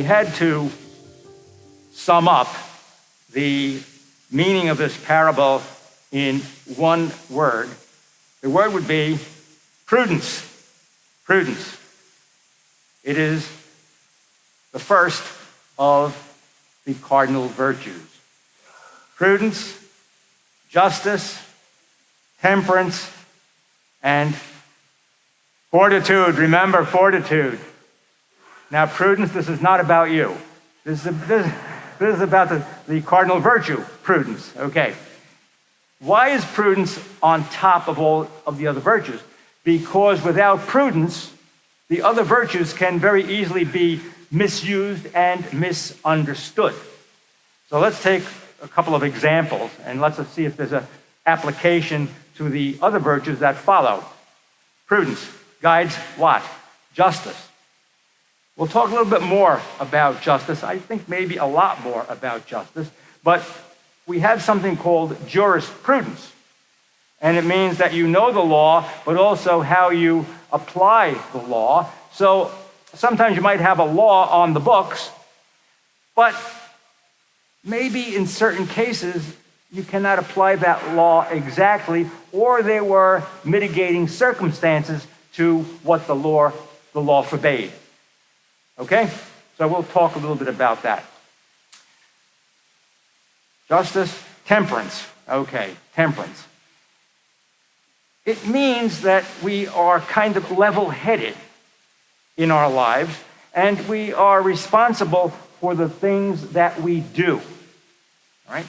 had to sum up the meaning of this parable in one word, the word would be prudence. Prudence. It is the first of the cardinal virtues. Prudence, justice, temperance, and fortitude. Remember, fortitude. Now, prudence, this is not about you. This is about the cardinal virtue, prudence. Okay. Why is prudence on top of all of the other virtues? Because without prudence, the other virtues can very easily be misused and misunderstood. So let's take a couple of examples and let's see if there's an application to the other virtues that follow. Prudence guides what? Justice. We'll talk a little bit more about justice. I think maybe a lot more about justice, but we have something called jurisprudence. And it means that you know the law, but also how you apply the law. So sometimes you might have a law on the books, but maybe in certain cases you cannot apply that law exactly, or there were mitigating circumstances to what the law forbade. Okay? So we'll talk a little bit about that. Justice, temperance. Okay, temperance. It means that we are kind of level-headed in our lives, and we are responsible for the things that we do. All right?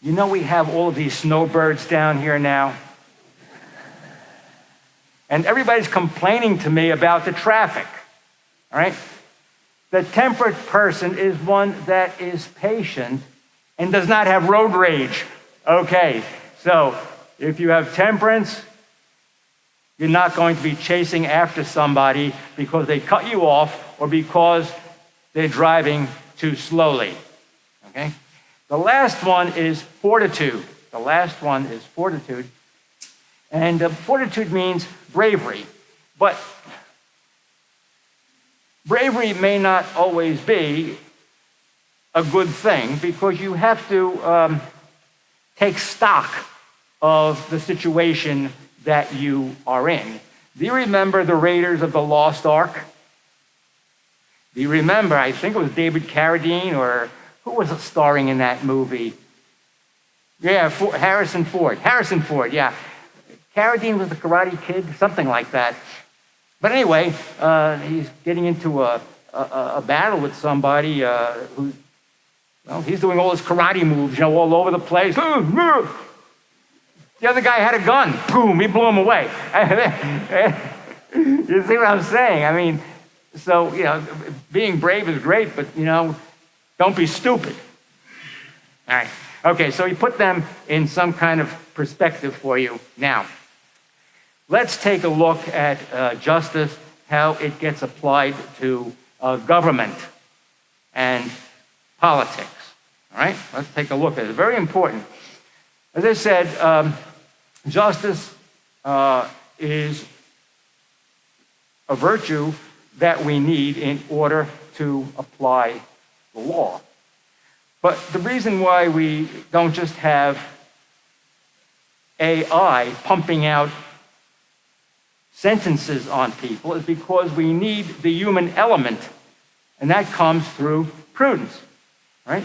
You know we have all of these snowbirds down here now? And everybody's complaining to me about the traffic. All right? The temperate person is one that is patient and does not have road rage. Okay, so if you have temperance, you're not going to be chasing after somebody because they cut you off or because they're driving too slowly. Okay? The last one is fortitude. The last one is fortitude. And fortitude means bravery. But bravery may not always be a good thing because you have to take stock of the situation that you are in. Do you remember the Raiders of the Lost Ark? Do you remember, I think it was David Carradine, or who was starring in that movie? Yeah, Harrison Ford, yeah. Carradine was the Karate Kid, something like that. But anyway, he's getting into a battle with somebody who, well, he's doing all his karate moves, all over the place. The other guy had a gun. Boom, he blew him away. You see what I'm saying? I mean, so, being brave is great, but, don't be stupid. All right. Okay, so he put them in some kind of perspective for you. Now, let's take a look at justice, how it gets applied to government and politics. All right? Let's take a look at it. It's very important. As I said, justice is a virtue that we need in order to apply the law. But the reason why we don't just have AI pumping out sentences on people is because we need the human element, and that comes through prudence, right?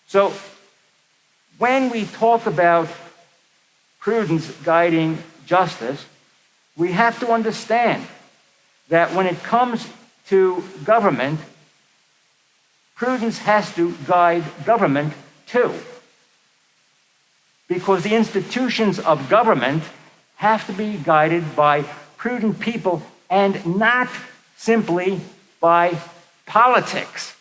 So when we talk about prudence guiding justice, we have to understand that when it comes to government, prudence has to guide government too. Because the institutions of government have to be guided by prudent people and not simply by politics.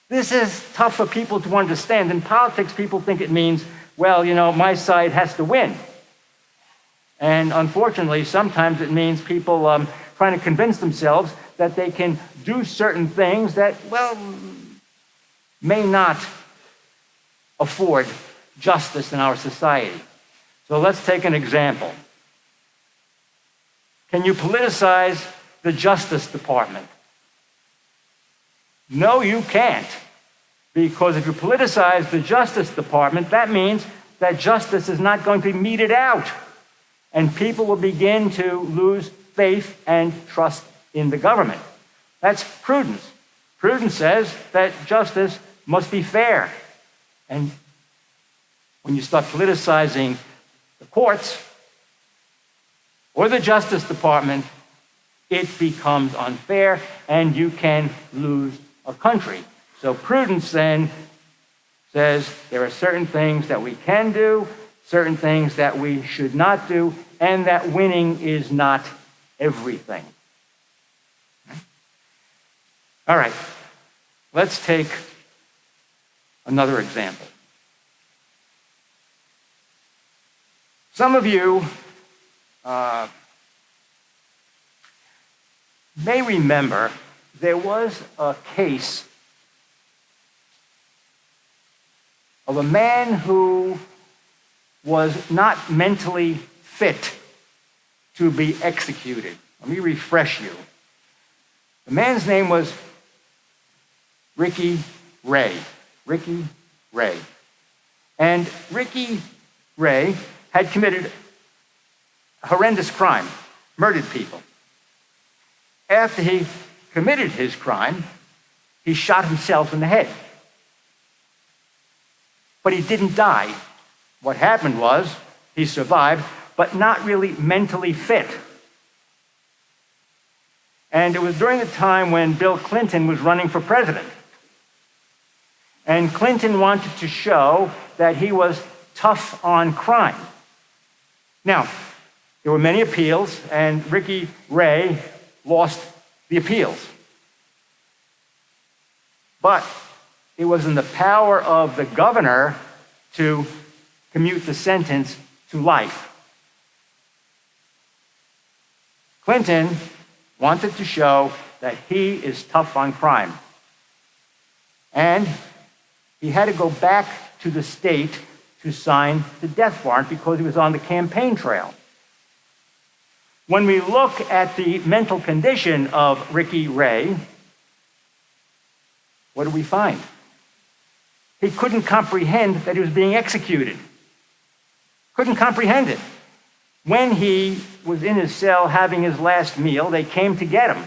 This is tough for people to understand. In politics, people think it means, well, my side has to win. And unfortunately, sometimes it means people trying to convince themselves that they can do certain things that, well, may not afford justice in our society. So let's take an example. Can you politicize the Justice Department? No, you can't. Because if you politicize the Justice Department, that means that justice is not going to be meted out. And people will begin to lose faith and trust in the government. That's prudence. Prudence says that justice must be fair. And when you start politicizing the courts or the Justice Department, it becomes unfair and you can lose a country. So prudence then says there are certain things that we can do, certain things that we should not do, and that winning is not everything. All right, let's take another example. Some of you may remember there was a case of a man who was not mentally fit to be executed. Let me refresh you. The man's name was Ricky Ray. Ricky Ray. And Ricky Ray had committed a horrendous crime, murdered people. After he committed his crime, he shot himself in the head. But he didn't die. What happened was he survived, but not really mentally fit. And it was during the time when Bill Clinton was running for president. And Clinton wanted to show that he was tough on crime. Now, there were many appeals, and Ricky Ray lost the appeals. But it was in the power of the governor to commute the sentence to life. Clinton wanted to show that he is tough on crime. And he had to go back to the state to sign the death warrant because he was on the campaign trail. When we look at the mental condition of Ricky Ray, what do we find? He couldn't comprehend that he was being executed. Couldn't comprehend it. When he was in his cell having his last meal, they came to get him,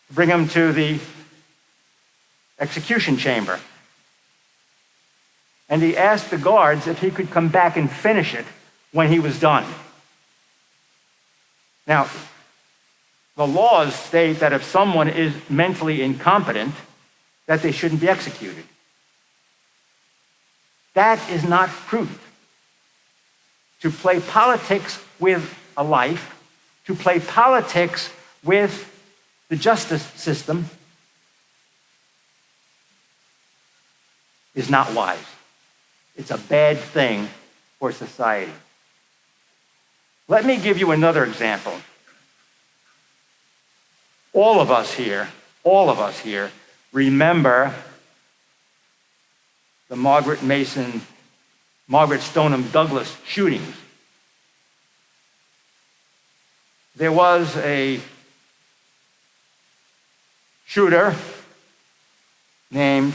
to bring him to the execution chamber. And he asked the guards if he could come back and finish it when he was done. Now, the laws state that if someone is mentally incompetent, that they shouldn't be executed. That is not prudent. To play politics with a life, to play politics with the justice system is not wise. It's a bad thing for society. Let me give you another example. All of us here remember the Margaret Stoneham Douglas shootings. There was a shooter named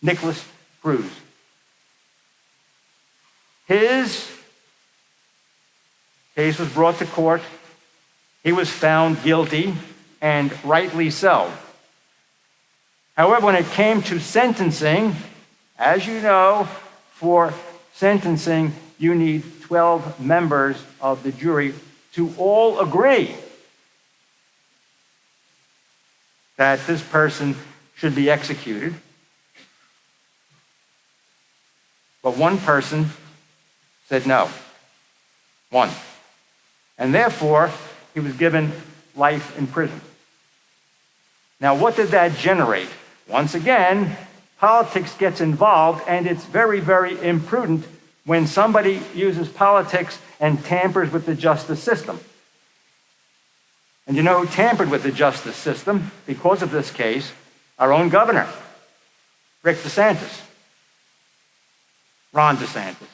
Nicholas Cruz. His case was brought to court. He was found guilty, and rightly so. However, when it came to sentencing, as you know, for sentencing, you need 12 members of the jury to all agree that this person should be executed. But one person said no. One. And therefore, he was given life in prison. Now, what did that generate? Once again, politics gets involved, and it's very, very imprudent when somebody uses politics and tampers with the justice system. And you know who tampered with the justice system because of this case? Our own governor, Ron DeSantis.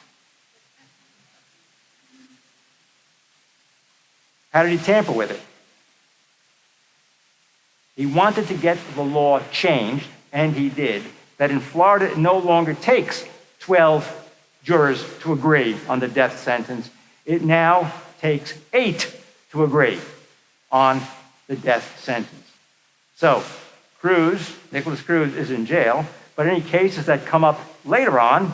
How did he tamper with it? He wanted to get the law changed, and he did, that in Florida it no longer takes 12 jurors to agree on the death sentence. It now takes 8 to agree on the death sentence. So Nicholas Cruz is in jail, but any cases that come up later on,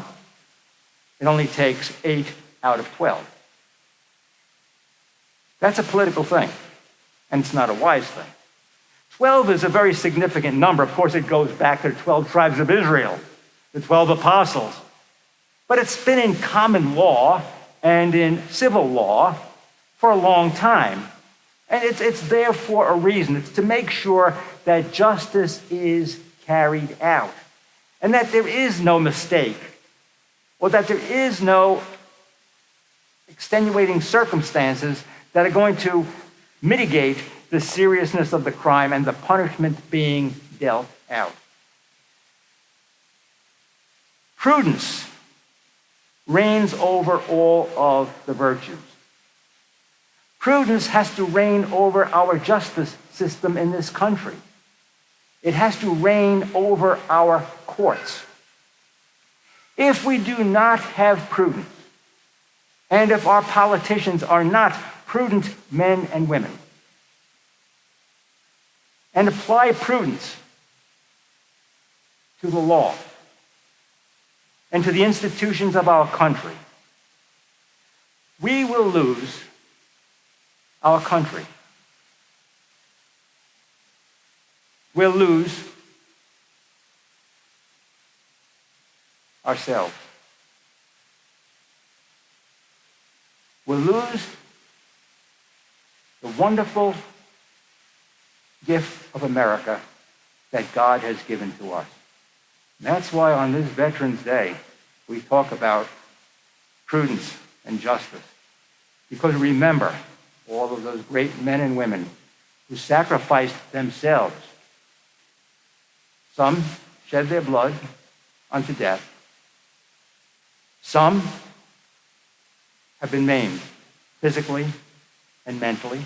it only takes 8 out of 12. That's a political thing, and it's not a wise thing. 12 is a very significant number. Of course, it goes back to the 12 tribes of Israel, the 12 apostles. But it's been in common law and in civil law for a long time. And it's there for a reason. It's to make sure that justice is carried out and that there is no mistake or that there is no extenuating circumstances that are going to mitigate the seriousness of the crime and the punishment being dealt out. Prudence reigns over all of the virtues. Prudence has to reign over our justice system in this country. It has to reign over our courts. If we do not have prudence, and if our politicians are not prudent men and women, and apply prudence to the law and to the institutions of our country, we will lose our country. We'll lose ourselves. We'll lose the wonderful gift of America that God has given to us. And that's why on this Veterans Day, we talk about prudence and justice. Because remember all of those great men and women who sacrificed themselves. Some shed their blood unto death. Some have been maimed physically and mentally.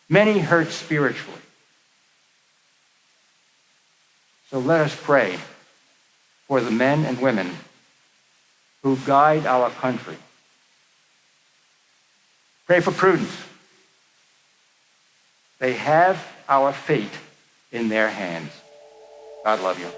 Many hurt spiritually. So let us pray for the men and women who guide our country. Pray for prudence. They have our fate in their hands. God love you.